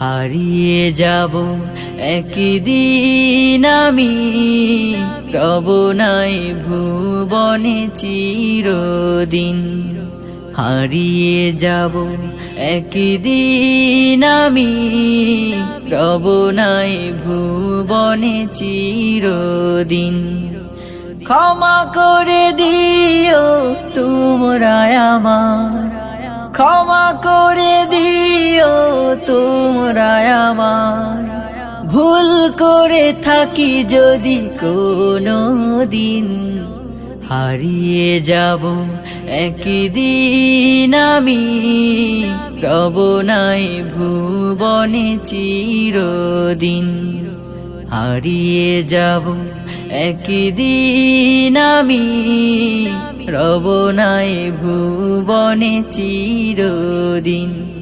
হারিয়ে যাব একদিন আমি, রব নাই ভুবনে চিরদিন। হারিয়ে যাব একদিন আমি, রব নাই ভুবনে চিরদিন। ক্ষমা করে দিও তোমরা আমার, ক্ষমা করে দিও তোমরা আমার। ভুল করে থাকি যদি কোনো দিন, হারিয়ে যাব একদিন আমি, রব নাই ভুবনে চিরদিন। হারিয়ে যাব একদিন আমি, রব নাই ভুবনে চিরদিন।